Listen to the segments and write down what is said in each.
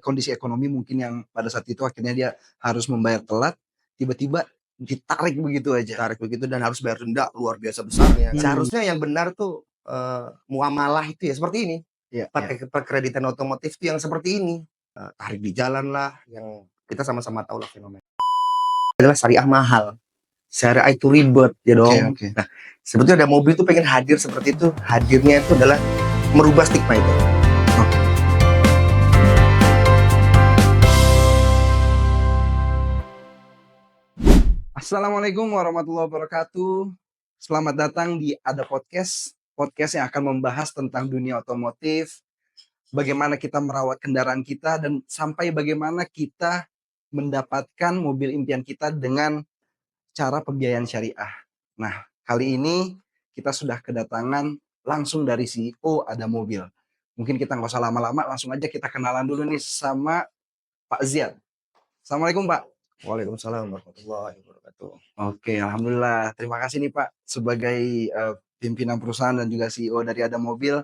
kondisi ekonomi mungkin yang pada saat itu akhirnya dia harus membayar telat, tiba-tiba ditarik begitu aja. Tarik begitu dan harus bayar denda luar biasa besarnya. Seharusnya yang benar tuh muamalah itu ya seperti ini. Iya, iya. Pakai perkreditan otomotif tuh yang seperti ini. Tarik di jalan lah, yang kita sama-sama tahu lah fenomena. Adalah syariah mahal. Syariah itu ribet ya dong. Oke. Nah, sebetulnya ada mobil tuh pengen hadir seperti itu. Hadirnya itu adalah merubah stigma itu. Assalamualaikum warahmatullahi wabarakatuh. Selamat datang di Ada Podcast yang akan membahas tentang dunia otomotif, bagaimana kita merawat kendaraan kita, dan sampai bagaimana kita mendapatkan mobil impian kita dengan cara pembiayaan syariah. Nah, kali ini kita sudah kedatangan langsung dari CEO Ada Mobil. Mungkin kita nggak usah lama-lama, langsung aja kita kenalan dulu nih sama Pak Ziad. Assalamualaikum Pak. Waalaikumsalam warahmatullahi wabarakatuh. Oke, alhamdulillah. Terima kasih nih Pak sebagai pimpinan perusahaan dan juga CEO dari Ada Mobil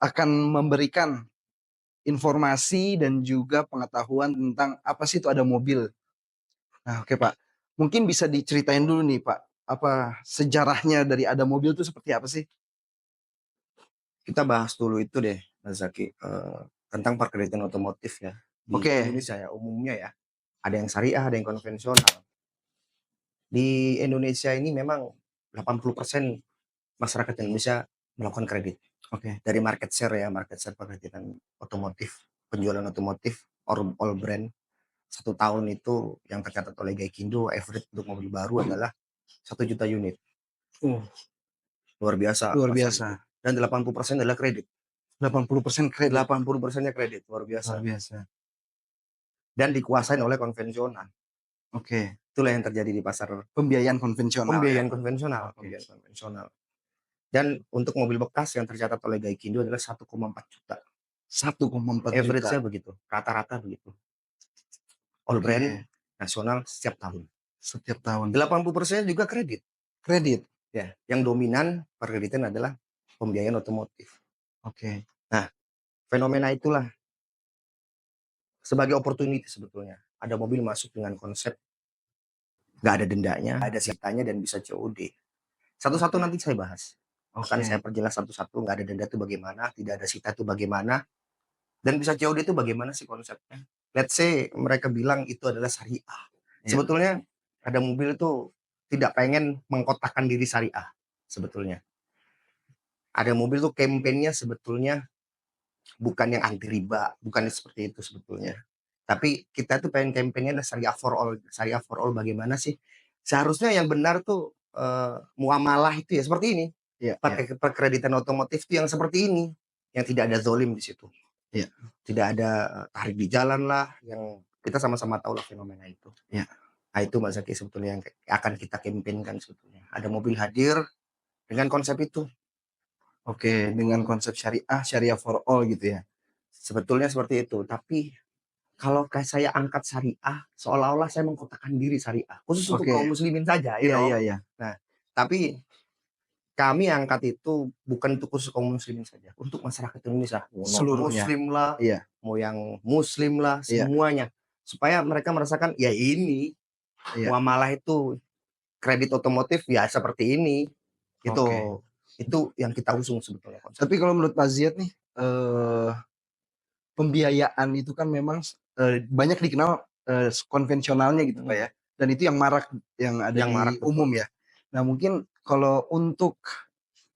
akan memberikan informasi dan juga pengetahuan tentang apa sih itu Ada Mobil. Nah, oke Pak. Mungkin bisa diceritain dulu nih Pak, apa sejarahnya dari Ada Mobil itu seperti apa sih? Kita bahas dulu itu deh, Mas Zaki, tentang perkreditan otomotif ya. Di Indonesia ya, umumnya ya. Ada yang syariah, ada yang konvensional. Di Indonesia ini memang 80% masyarakat Indonesia melakukan kredit. Dari market share perkreditan otomotif, penjualan otomotif, all brand. 1 tahun itu yang tercatat oleh Gaikindo, average untuk mobil baru adalah 1 juta unit. Luar biasa. Luar biasa. Dan 80% adalah kredit. 80% kredit. 80%-nya kredit, luar biasa. Luar biasa. Dan dikuasain oleh konvensional. Itulah yang terjadi di pasar Pembiayaan konvensional. pembiayaan konvensional. Pembiayaan konvensional. Dan untuk mobil bekas yang tercatat oleh Gaikindo adalah 1,4 juta. 1,4 juta. Average-nya begitu, rata-rata begitu. All brand nasional setiap tahun. Setiap tahun. 80% juga kredit. Kredit. Ya, yang dominan perkreditan adalah pembiayaan otomotif. Nah, fenomena itulah sebagai opportunity sebetulnya. Ada mobil masuk dengan konsep nggak ada dendanya, ada sitanya dan bisa COD. Satu-satu nanti saya bahas. Akan saya perjelas satu-satu, nggak ada denda itu bagaimana, tidak ada sita itu bagaimana, dan bisa COD itu bagaimana sih konsepnya. Let's say mereka bilang itu adalah syariah. Sebetulnya ada mobil itu tidak pengen mengkotakkan diri syariah sebetulnya. Ada mobil tuh kampanyenya sebetulnya bukan yang anti riba, bukan seperti itu sebetulnya. Tapi kita tuh pengen kampanyenya adalah syariah for all. Syariah for all bagaimana sih? Seharusnya yang benar tuh muamalah itu ya seperti ini. Pakai perkreditan otomotif itu yang seperti ini, yang tidak ada zolim di situ. Tidak ada tarik di jalan lah, yang kita sama-sama tahu lah fenomena itu. Nah itu Mas Zaki sebetulnya yang akan kita kampanykan sebetulnya. Ada mobil hadir dengan konsep itu. Dengan konsep syariah for all gitu ya. Sebetulnya seperti itu, tapi kalau saya angkat syariah, seolah-olah saya mengkotakkan diri syariah, khusus untuk kaum muslimin saja. Iya. Nah, tapi kami angkat itu bukan untuk khusus kaum muslimin saja, untuk masyarakat Indonesia. Seluruhnya. Muslim lah, mau yang muslim lah, semuanya. Supaya mereka merasakan, ya ini, muamalah itu, kredit otomotif ya seperti ini. Itu yang kita usung sebetulnya. Tapi kalau menurut Pak Ziad nih, pembiayaan itu kan memang banyak dikenal konvensionalnya gitu Pak ya. Dan itu yang marak, yang ada yang di marak, umum ya. Nah mungkin kalau untuk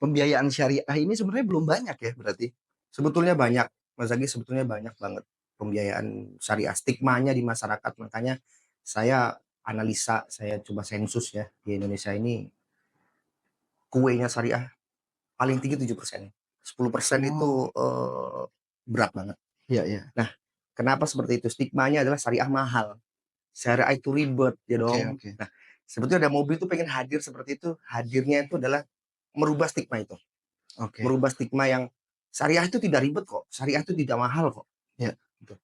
pembiayaan syariah ini sebenarnya belum banyak ya berarti? Sebetulnya banyak, Mas Zaki, sebetulnya banyak banget pembiayaan syariah. Stigmanya di masyarakat, makanya saya analisa, saya coba sensus ya di Indonesia ini, kuenya syariah paling tinggi 7%. 10% itu berat banget. Nah, kenapa seperti itu? Stigmanya adalah syariah mahal. Syariah itu ribet ya dong. Nah, sebetulnya ada mobil tuh pengen hadir seperti itu. Hadirnya itu adalah merubah stigma itu. Merubah stigma yang syariah itu tidak ribet kok. Syariah itu tidak mahal kok. Gitu.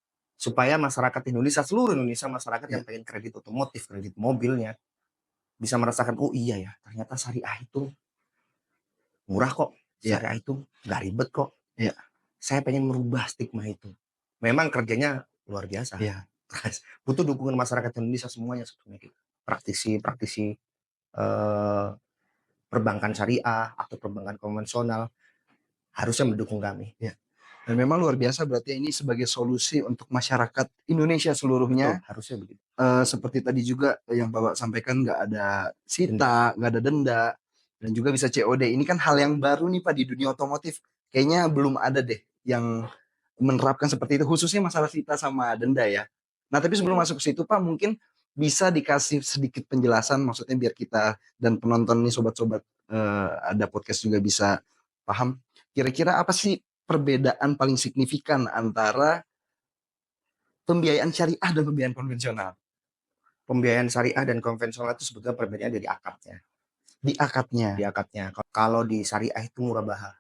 Supaya masyarakat Indonesia, seluruh Indonesia, masyarakat yang pengen kredit otomotif, kredit mobilnya, bisa merasakan, oh iya ya, ternyata syariah itu murah kok. Syariah itu nggak ribet kok. Saya pengen merubah stigma itu. memang kerjanya luar biasa. Iya. Butuh dukungan masyarakat Indonesia semuanya sebetulnya gitu. Praktisi eh, perbankan syariah atau perbankan konvensional harusnya mendukung kami. Iya. Dan memang luar biasa berarti ini sebagai solusi untuk masyarakat Indonesia Betul, seluruhnya. harusnya begitu. Seperti tadi juga yang Bapak sampaikan nggak ada Denda. sita, nggak ada denda, dan juga bisa COD. Ini kan hal yang baru nih Pak di dunia otomotif. Kayaknya belum ada deh yang menerapkan seperti itu, khususnya masalah sita sama denda ya. Nah, tapi sebelum masuk ke situ Pak, mungkin bisa dikasih sedikit penjelasan, maksudnya biar kita dan penonton nih sobat-sobat ada podcast juga bisa paham. Kira-kira apa sih perbedaan paling signifikan antara pembiayaan syariah dan pembiayaan konvensional? Pembiayaan syariah dan konvensional itu sebetulnya perbedaannya dari akadnya. Di akadnya. Di akadnya. Kalau di syariah itu murabaha.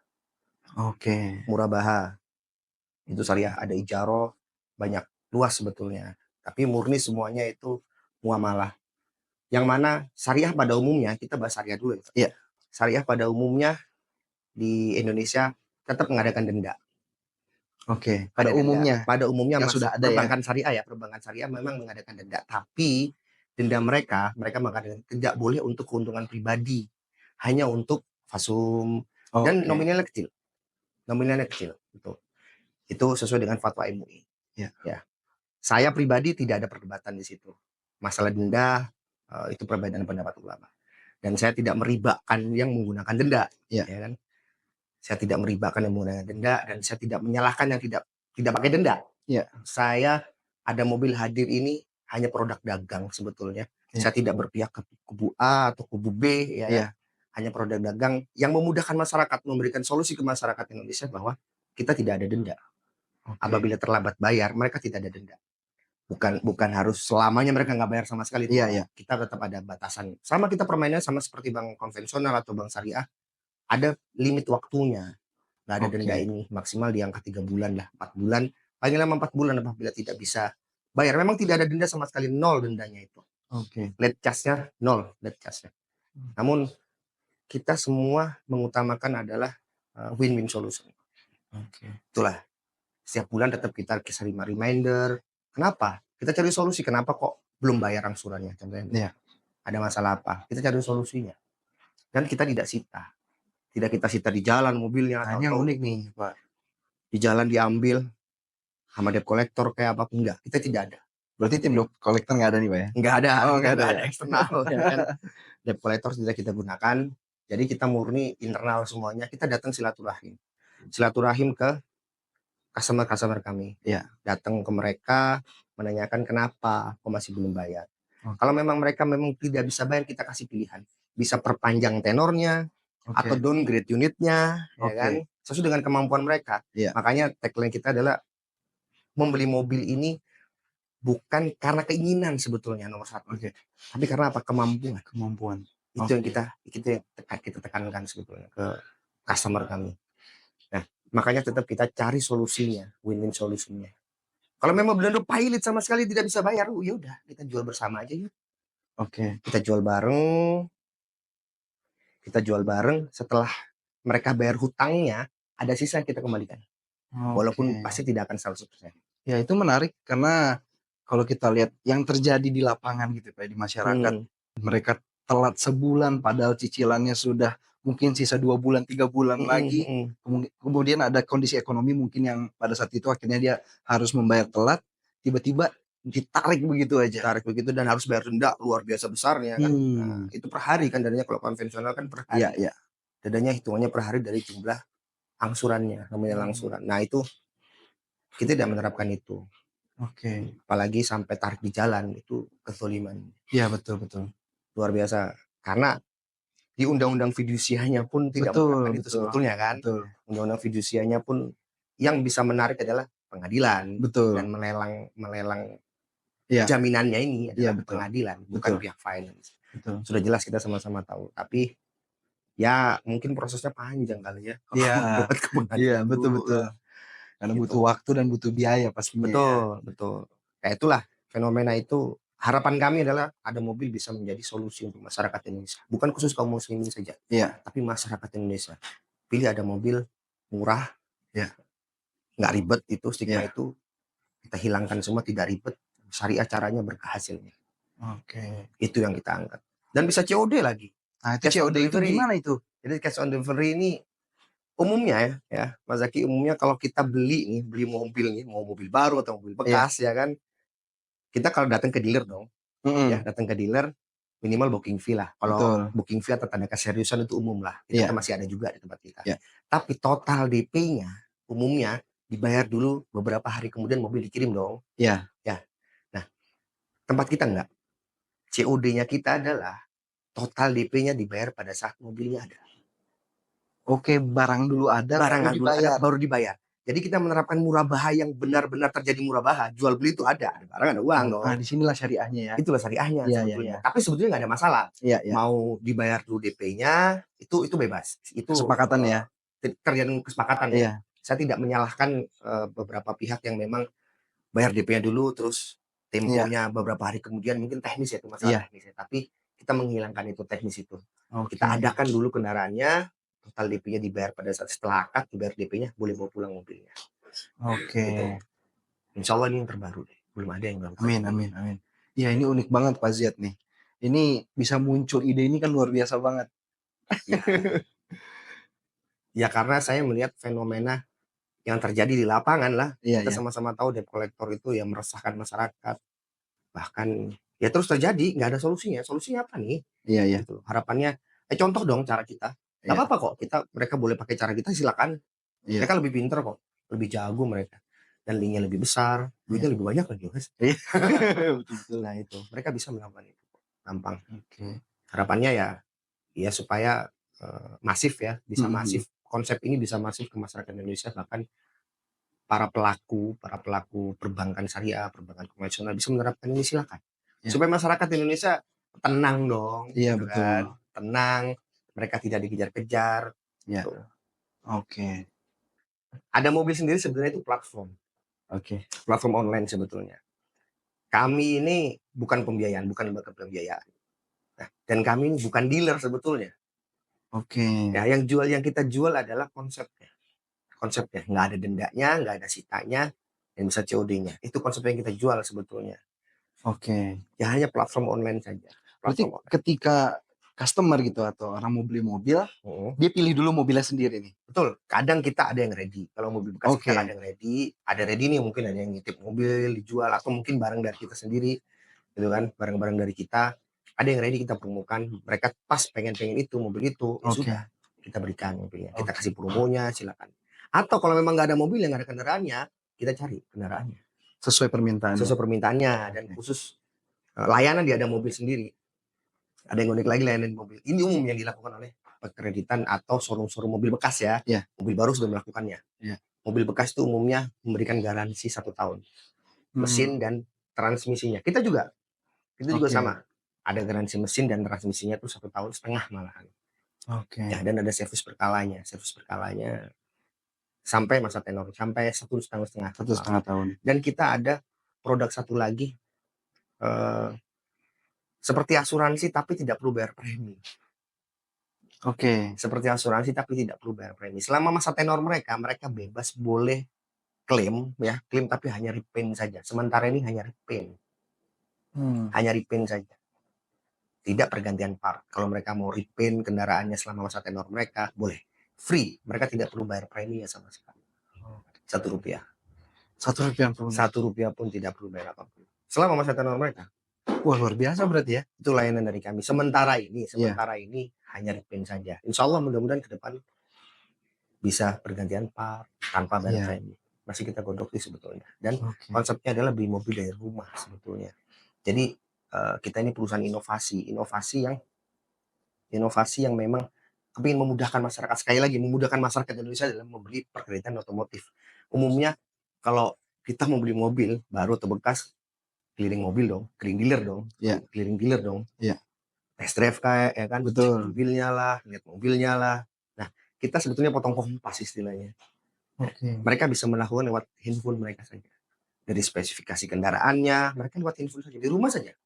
Oke. Murabaha. Itu syariah ada ijaroh, banyak luas sebetulnya. Tapi murni semuanya itu muamalah. Yang mana syariah pada umumnya, kita bahas syariah dulu ya. Iya. Syariah pada umumnya di Indonesia tetap mengadakan denda. Oke. Ada Pada denda. umumnya Pada umumnya yang Mas, sudah ada ya. perbankan syariah ya, perbankan syariah memang mengadakan denda. Tapi denda mereka mengadakan tidak boleh untuk keuntungan pribadi. Hanya untuk fasum dan Oke. nominalnya kecil. Nominalnya kecil. Itu sesuai dengan fatwa MUI. Ya. Ya. Saya pribadi tidak ada perdebatan di situ. Masalah denda itu perbedaan pendapat ulama. Dan saya tidak meribakan yang menggunakan denda, Ya. ya kan? Saya tidak meribakan yang menggunakan denda dan saya tidak menyalahkan yang tidak pakai denda. Ya. Saya ada mobil hadir ini hanya produk dagang sebetulnya. Ya. Saya tidak berpihak ke kubu A atau kubu B, ya. Ya. Hanya produk dagang yang memudahkan masyarakat, memberikan solusi ke masyarakat Indonesia bahwa kita tidak ada denda. Oke. Apabila terlambat bayar, mereka tidak ada denda. Bukan harus selamanya mereka nggak bayar sama sekali. Iya, iya. Kita tetap ada batasan. Sama kita permainannya sama seperti bank konvensional atau bank syariah. Ada limit waktunya. Nggak ada denda Oke. ini. Maksimal di angka 3 bulan lah. 4 bulan. Paling lama 4 bulan apabila tidak bisa bayar. Memang tidak ada denda sama sekali. Nol dendanya itu. Oke. Late charge-nya nol. Late charge-nya. Namun kita semua mengutamakan adalah win-win solution. Oke. Itulah. Setiap bulan tetap kita kasih reminder. Kenapa? Kita cari solusi. Kenapa kok belum bayar angsurannya? Contohnya. Iya. Ada masalah apa? Kita cari solusinya. Dan kita tidak sita. Tidak kita sita di jalan mobilnya. Nah, ini yang unik nih, Pak. Di jalan diambil sama debt collector kayak apapun. Enggak. Kita tidak ada. Berarti tim debt collector nggak ada nih, Pak ya? Enggak ada. Oh, nggak ada ya? Eksternal. Ya kan? Debt collector tidak kita gunakan. Jadi kita murni internal semuanya. Kita datang silaturahim. Silaturahim ke customer kami. Iya. Datang ke mereka menanyakan kenapa kok masih belum bayar. Oke. Kalau memang mereka memang tidak bisa bayar, kita kasih pilihan. Bisa perpanjang tenornya atau Oke. downgrade unitnya, ya Oke. kan? Sesuai dengan kemampuan mereka. Iya. Makanya tagline kita adalah membeli mobil ini bukan karena keinginan sebetulnya nomor satu. Oke. Tapi karena apa? Kemampuan. Itu yang Oke. kita tekankan sebetulnya ke customer kami. Nah, makanya tetap kita cari solusinya, win-win solusinya. Kalau memang benar-benar pilot sama sekali tidak bisa bayar, ya udah kita jual bersama aja yuk. Oke. Kita jual bareng. Setelah mereka bayar hutangnya, ada sisa yang kita kembalikan. Walaupun Oke. pasti tidak akan 100%. Ya, itu menarik karena kalau kita lihat yang terjadi di lapangan gitu Pak, di masyarakat, mereka telat sebulan padahal cicilannya sudah mungkin sisa 2 bulan, 3 bulan lagi. Kemudian ada kondisi ekonomi mungkin yang pada saat itu akhirnya dia harus membayar telat, tiba-tiba ditarik begitu aja. Tarik begitu dan harus bayar denda luar biasa besarnya kan. Nah, itu per hari kan dendanya, kalau konvensional kan per hari. Iya, iya. Dendanya hitungannya per hari dari jumlah angsurannya, nominal angsuran. Nah, itu kita tidak menerapkan itu. Oke. Apalagi sampai tarik di jalan, itu kezaliman. Iya, betul. Luar biasa. Karena di undang-undang fidusianya pun tidak menerapkan itu sebetulnya kan. Betul. Undang-undang fidusianya pun yang bisa menarik adalah pengadilan. Betul. Dan melelang Iya. jaminannya ini adalah Iya, betul. pengadilan, bukan Betul. pihak finance. Betul. Sudah jelas kita sama-sama tahu. Tapi ya mungkin prosesnya panjang kali ya. Iya. Iya, betul. Karena Gitu. butuh waktu dan butuh biaya pastinya. Betul. Kayak itulah fenomena itu. Harapan kami adalah ada mobil bisa menjadi solusi untuk masyarakat Indonesia. Bukan khusus kaum muslimin saja. Iya. Tapi masyarakat Indonesia. Pilih ada mobil murah. Iya. Nggak ribet itu, stigma Iya. itu. kita hilangkan semua, tidak ribet, syariah caranya, berkah hasilnya. Oke. Itu yang kita angkat. Dan bisa COD lagi. Nah, itu Cash on COD itu delivery. gimana itu? Jadi cash on delivery ini umumnya ya, Mas Zaki, umumnya kalau kita beli mobil nih, mau mobil baru atau mobil Iya. bekas ya kan, kita kalau datang ke dealer dong, ya Mhm. datang ke dealer minimal booking fee lah. Kalau Betul. booking fee atau tanda keseriusan itu umum lah. Itu kan Iya. masih ada juga di tempat kita. Iya. Tapi total DP-nya umumnya dibayar dulu, beberapa hari kemudian mobil dikirim dong. Iya. Ya. Nah, tempat kita enggak. COD-nya kita adalah total DP-nya dibayar pada saat mobilnya ada. Oke, barang dulu ada Barang baru dulu ada dibayar. baru dibayar. Jadi kita menerapkan murabaha yang benar-benar terjadi murabaha, jual beli itu ada barang ada uang dong. Nah, di sinilah syariahnya ya. Itulah syariahnya Iya, iya, sebetulnya. iya. Tapi sebetulnya nggak ada masalah. Iya, iya. Mau dibayar dulu DP-nya itu bebas. Itu Kesepakatan ya. tergantung kesepakatan ya. Iya. Saya tidak menyalahkan beberapa pihak yang memang bayar DP-nya dulu terus Iya. temponya beberapa hari kemudian, mungkin teknis ya, itu masalah Iya. teknis ya. Tapi kita menghilangkan itu teknis itu. Oke. Kita adakan dulu kendaraannya, total DP-nya dibayar pada saat setelah akad, dibayar DP-nya, boleh bawa pulang mobilnya. Oke. Gitu. Insya Allah ini yang terbaru deh. Belum ada yang melakukan. Amin, amin, amin. Ya, ini unik banget Pak Ziad nih. Ini bisa muncul ide ini kan luar biasa banget. Ya. Ya karena saya melihat fenomena yang terjadi di lapangan lah. Iya, Kita iya. sama-sama tahu debt collector itu yang meresahkan masyarakat. Bahkan ya terus terjadi, nggak ada solusinya. Solusinya apa nih? Iya, iya. Gitu. Harapannya, contoh dong cara kita. Nggak Iya. apa-apa kok, mereka boleh pakai cara kita, silakan. Iya. Mereka lebih pintar kok, lebih jago mereka. Dan linknya lebih besar, duitnya lebih banyak lagi, Mas. Iya. Betul. Nah itu, mereka bisa melakukan itu. Gampang. Oke. Harapannya ya supaya masif ya, bisa Mhm. masif. Konsep ini bisa masif ke masyarakat Indonesia, bahkan para pelaku perbankan syariah, perbankan konvensional bisa menerapkan ini, silakan. Ya. Supaya masyarakat Indonesia tenang dong, Iya, gitu betul. kan. Tenang, mereka tidak dikejar-kejar. Ya. Gitu. Oke. Ada mobil sendiri sebenarnya itu platform. Oke. Platform online sebetulnya. Kami ini bukan pembiayaan, bukan lembaga pembiayaan. Nah, dan kami ini bukan dealer sebetulnya. Oke. Ya, yang kita jual adalah konsepnya. Konsepnya nggak ada dendanya, nggak ada sitanya, dan bisa COD-nya. Itu konsep yang kita jual sebetulnya. Oke. Ya hanya platform online saja. Berarti Platform online. ketika customer gitu atau orang mau beli mobil, dia pilih dulu mobilnya sendiri nih. Betul. Kadang kita ada yang ready. Kalau mobil bekas Oke. kita ada yang ready. Ada ready nih, mungkin ada yang nitip mobil dijual, atau mungkin barang dari kita sendiri, gitu kan? Barang-barang dari kita. Ada yang ready kita promokan. Mereka pas pengen itu mobil itu, ya Oke. sudah kita berikan mobilnya. Kita Oke. kasih promonya, silakan. Atau kalau memang nggak ada mobil, yang nggak ada kendaraannya, kita cari kendaraannya Sesuai permintaan. sesuai permintaannya. Dan khusus layanan dia ada mobil sendiri. Ada yang unik lagi, layanan mobil. Ini umum yang dilakukan oleh pekreditan atau showroom mobil bekas ya. Iya. Mobil baru sudah melakukannya. Iya. Mobil bekas itu umumnya memberikan garansi 1 tahun. Mesin dan transmisinya. Kita juga Oke. sama. Ada garansi mesin dan transmisinya tuh 1,5 tahun malahan. Oke. Ya, dan ada servis berkalanya. Sampai masa tenor, sampai 1,5 tahun. Dan kita ada produk satu lagi, seperti asuransi tapi tidak perlu bayar premi. Oke. Seperti asuransi tapi tidak perlu bayar premi. Selama masa tenor mereka bebas boleh klaim ya, klaim tapi hanya repaint saja. Sementara ini hanya repaint. Hanya repaint saja. Tidak pergantian part. Kalau mereka mau repaint kendaraannya selama masa tenor mereka, boleh. Free. Mereka tidak perlu bayar premi ya sama sekali. Rp1. Rp1 pun tidak perlu bayar apapun. Selama masa tenor mereka. Wah, luar biasa berarti ya. Itu layanan dari kami. Sementara ini hanya repaint saja. Insya Allah mudah-mudahan ke depan bisa pergantian part tanpa bayar premi. Masih kita godok sih sebetulnya. Dan konsepnya adalah beli mobil dari rumah sebetulnya. Jadi kita ini perusahaan inovasi yang memang ingin memudahkan masyarakat. Sekali lagi, memudahkan masyarakat Indonesia dalam membeli perkreditan otomotif. Umumnya kalau kita mau beli mobil baru atau bekas, keliling dealer dong. Iya. Test drive kayak ya kan, betul. Mobilnya lah, lihat mobilnya lah. Nah, kita sebetulnya potong kompas istilahnya. Oke. Mereka bisa melakukan lewat handphone mereka saja. Dari spesifikasi kendaraannya, mereka lewat handphone saja, di rumah saja.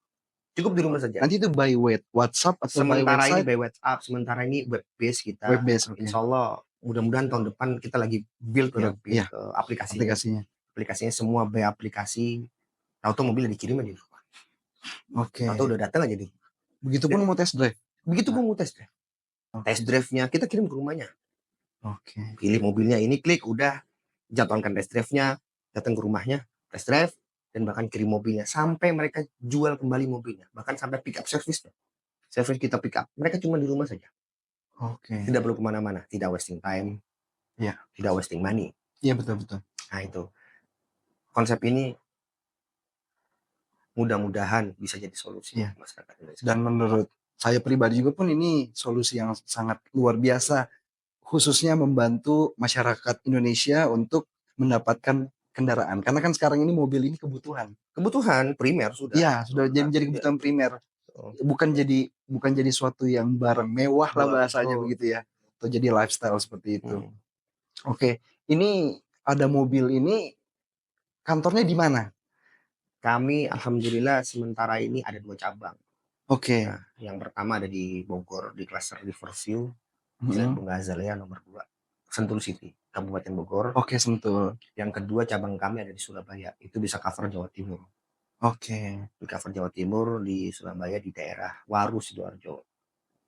Cukup di rumah saja. Nanti itu by WhatsApp atau sementara by website? Ini by WhatsApp, sementara ini web base kita. Web base, Insya Allah mudah-mudahan tahun depan kita lagi build aplikasinya. aplikasinya semua by aplikasi, tahu-tahu mobilnya dikirim aja di rumah, Oke. tahu-tahu udah datang aja di rumah. Begitupun mau test drive? Begitupun Nah, mau tes drive. Test oke. drive-nya kita kirim ke rumahnya. Oke. Pilih mobilnya ini, klik, udah jadwalkan test drive-nya, datang ke rumahnya, test drive, dan bahkan kirim mobilnya sampai mereka jual kembali mobilnya, bahkan sampai pick up service. Service kita pick up, mereka cuma di rumah saja, Oke. tidak perlu kemana-mana, tidak wasting time, Iya. tidak wasting money. Iya, betul. Nah itu konsep ini mudah-mudahan bisa jadi solusi Iya. untuk masyarakat Indonesia. Dan menurut saya pribadi juga pun ini solusi yang sangat luar biasa, khususnya membantu masyarakat Indonesia untuk mendapatkan kendaraan. Karena kan sekarang ini mobil ini kebutuhan. Kebutuhan primer sudah. Iya, sudah menjadi kebutuhan primer. Bukan jadi suatu yang barang mewah lah bahasanya begitu ya. Atau jadi lifestyle seperti itu. Oke, ini ada mobil ini kantornya di mana? Kami alhamdulillah sementara ini ada 2 cabang. Oke. Nah, yang pertama ada di Bogor di klaster Riverview, Mhm. Bunga Azalea nomor 2, Sentul City, Kabupaten Bogor. Oke, Sentul. Yang kedua cabang kami ada di Surabaya, itu bisa cover Jawa Timur. Oke. Di cover Jawa Timur di Surabaya di daerah Waru Sidoarjo.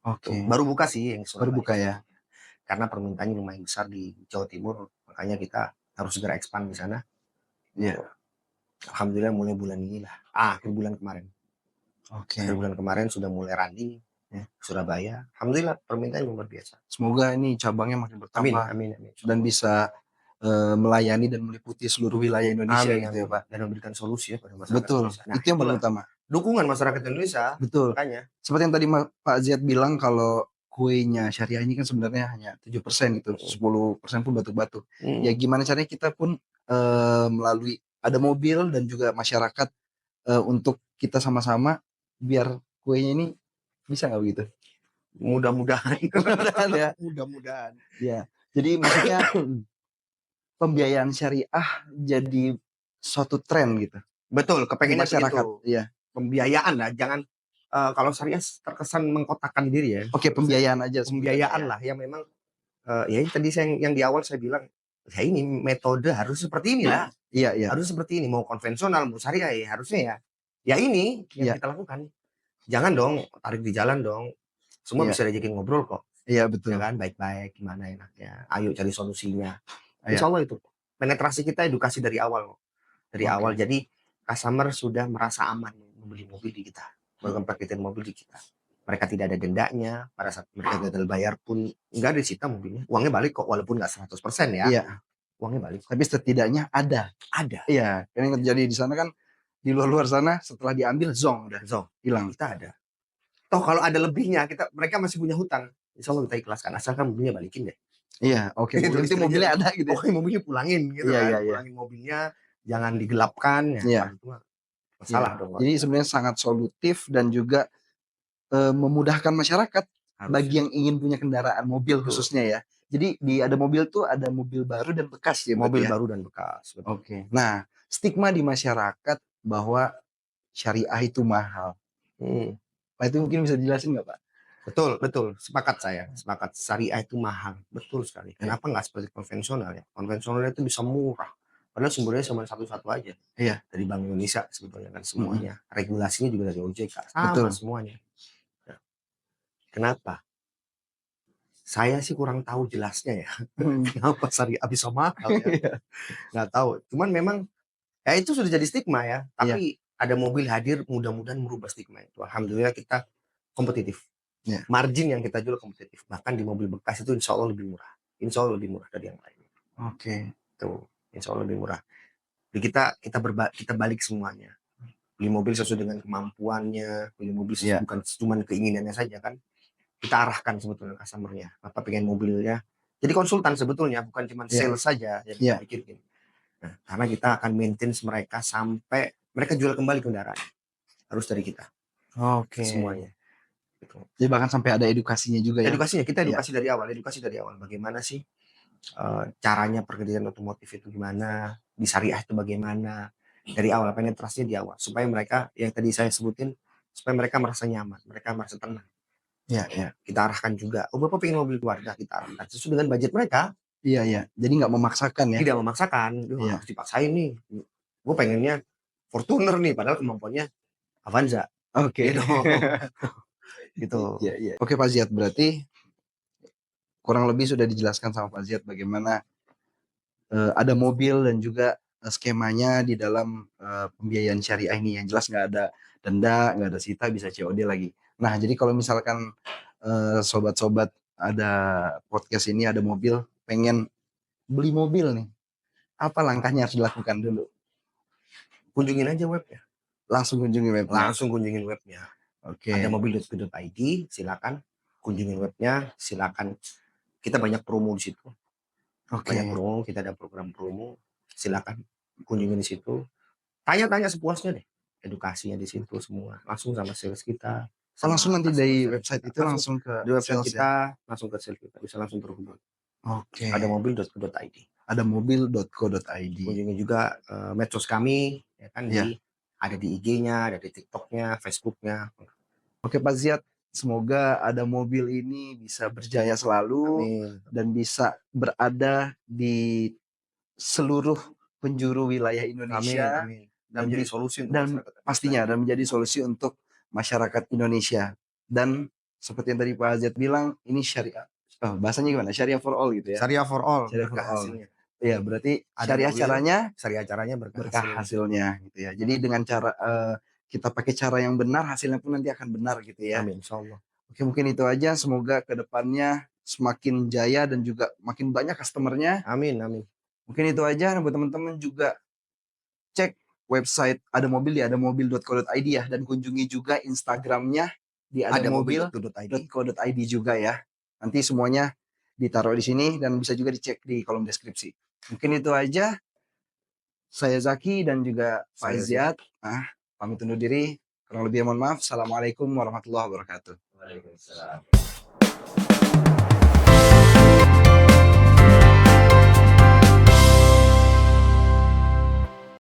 Oke. Baru buka sih yang Surabaya. Baru buka ya. Karena permintaannya lumayan besar di Jawa Timur, makanya kita harus segera expand di sana. Iya. Alhamdulillah mulai bulan ini lah, akhir bulan kemarin. Oke. Akhir bulan kemarin sudah mulai running Ya. Surabaya. Alhamdulillah permintaan luar biasa. Semoga ini cabangnya makin bertambah Amin. dan bisa melayani dan meliputi seluruh wilayah Indonesia gitu ya, Pak. Dan memberikan solusi ya pada masyarakat Betul. Indonesia. Nah, Itu yang paling utama. dukungan masyarakat Indonesia. Betul. Makanya. Seperti yang tadi Pak Ziad bilang kalau kuenya syariah ini kan sebenarnya hanya 7% gitu, 10% pun batu-batu. Ya gimana caranya kita pun melalui ada mobil dan juga masyarakat untuk kita sama-sama biar kuenya ini bisa nggak begitu? Mudah-mudahan. Mudah-mudahan ya. Mudah-mudahan. Ya. Jadi maksudnya pembiayaan syariah jadi suatu tren gitu. Betul, Di kepengennya masyarakat. begitu. Iya. Pembiayaan lah, jangan kalau syariah terkesan mengkotakkan diri ya. Oke, pembiayaan aja. Pembiayaan lah yang memang ya ini tadi yang di awal saya bilang, ya ini metode harus seperti ini lah. Iya. Harus seperti ini, mau konvensional, mau syariah ya harusnya ya ini yang kita lakukan. Jangan dong tarik di jalan dong. Semua bisa diajakin ngobrol kok. Iya, betul. Ya kan, baik-baik gimana enaknya. Ayo cari solusinya. Iya. Insya Allah itu. Penetrasi kita edukasi dari awal kok. Dari awal. Jadi customer sudah merasa aman membeli mobil di kita. Memparkirkan mobil di kita. Mereka tidak ada dendanya. Pada saat mereka gagal bayar pun nggak disita mobilnya. Uangnya balik kok walaupun nggak 100% ya. Iya. Uangnya balik. Tapi setidaknya ada. Ada. Iya. Yang terjadi di sana kan di luar sana setelah diambil zong udah hilang. Kita ada. Toh kalau ada lebihnya mereka masih punya hutang. Insya Allah kita ikhlaskan asalkan mobilnya balikin deh. Iya, oke. Nanti mobilnya ada gitu. Oke, mobilnya pulangin gitu kan. Pulangin mobilnya, jangan digelapkan ya. Masalah dong. Jadi sebenarnya sangat solutif dan juga memudahkan masyarakat bagi yang ingin punya kendaraan mobil khususnya ya. Jadi ada mobil tuh ada mobil baru dan bekas ya. Mobil baru dan bekas. Oke. Nah, stigma di masyarakat bahwa syariah itu mahal. Nah, itu mungkin bisa dijelasin nggak Pak? Betul. Sepakat saya. Sepakat. Syariah itu mahal. Betul sekali. Kenapa nggak seperti konvensional ya? Konvensional itu bisa murah. Padahal sumbernya cuma satu-satu aja. Iya. Dari Bank Indonesia sebetulnya kan semuanya. Regulasinya juga dari OJK. Sama semuanya. Nah, kenapa? Saya sih kurang tahu jelasnya ya. Kenapa syariah bisa mahal ya? Nggak tahu. Cuman memang ya itu sudah jadi stigma ya. Tapi ada mobil hadir mudah-mudahan merubah stigma itu. Alhamdulillah kita kompetitif. Margin yang kita jual kompetitif. Bahkan di mobil bekas itu insya Allah lebih murah. Insya Allah lebih murah dari yang lain. Oke. Tuh, insya Allah lebih murah. Jadi kita balik semuanya. Beli mobil sesuai dengan kemampuannya. Beli mobil bukan cuma keinginannya saja kan. Kita arahkan sebetulnya customer-nya. Bapak pengen mobilnya. Jadi konsultan sebetulnya bukan cuma sales saja yang kita pikirin. Nah, karena kita akan maintain mereka sampai mereka jual kembali kendaraan. Harus dari kita. Oke. Semuanya. Jadi bahkan sampai ada edukasinya juga ya. Edukasinya kita edukasi dari awal. Bagaimana sih caranya pekerjaan otomotif itu gimana, di syariah itu bagaimana. Dari awal penetrasinya di awal supaya mereka yang tadi saya sebutin supaya mereka merasa nyaman, mereka merasa tenang. Iya. Kita arahkan juga. Oh, Bapak pengen mobil keluarga, kita arahkan sesuai dengan budget mereka. Iya, iya. Jadi nggak memaksakan ya? Tidak memaksakan, Iya. harus dipaksain nih, gue pengennya Fortuner nih padahal kemampuannya Avanza, Oke. gitu. Gitu. Iya, iya. Oke Pak Ziad, berarti kurang lebih sudah dijelaskan sama Pak Ziad bagaimana ada mobil dan juga skemanya di dalam pembiayaan syariah ini. Yang jelas nggak ada denda, nggak ada sita, bisa COD lagi. Nah, jadi kalau misalkan sobat-sobat ada podcast ini, ada mobil, pengen beli mobil nih, apa langkahnya harus dilakukan dulu? Kunjungin aja webnya. Langsung kunjungi webnya. Langsung kunjungin webnya. Oke. Ada mobil.co.id, silakan kunjungin webnya, silakan. Kita banyak promo di situ. Oke. Banyak promo, kita ada program promo. Silakan kunjungin di situ. Tanya-tanya sepuasnya deh. Edukasinya di situ semua. Langsung sama sales kita. Oh, langsung nanti customer dari service website kita. itu langsung ke di website sales ya? kita, langsung ke sales kita. Bisa langsung terhubung. Oke. Ada mobil.co.id. Ada mobil.co.id. Kunjungi juga medsos kami, ya kan, Iya. ada di IG-nya, ada di TikTok-nya, Facebook-nya. Oke Pak Ziad, semoga ada mobil ini bisa berjaya selalu Amin. dan bisa berada di seluruh penjuru wilayah Indonesia Amin. dan Dan menjadi solusi untuk dan masyarakat pastinya Indonesia. dan menjadi solusi untuk masyarakat Indonesia. Dan seperti yang tadi Pak Ziad bilang, ini syariah. Bahasanya gimana? Syariah for all gitu ya. Syariah for all, Syariah for berkah all. hasilnya. Iya, berarti Ada syariah mobil, caranya syariah caranya berkah berkah hasilnya. hasilnya gitu ya. Jadi dengan cara kita pakai cara yang benar, hasilnya pun nanti akan benar gitu ya. Amin, insyaallah. Oke, mungkin itu aja. Semoga kedepannya semakin jaya dan juga makin banyak customernya. Amin, amin. Mungkin itu aja. Buat teman-teman juga cek website Ada Mobil di adamobil.co.id ya, dan kunjungi juga Instagramnya di Ada adamobil.co.id mobil.co.id. juga ya. Nanti semuanya ditaruh di sini dan bisa juga dicek di kolom deskripsi. Mungkin itu aja. Saya Zaki dan juga Pak Saya Ziad. Pamit undur diri. Kurang lebih mohon maaf. Assalamualaikum warahmatullahi wabarakatuh. Waalaikumsalam.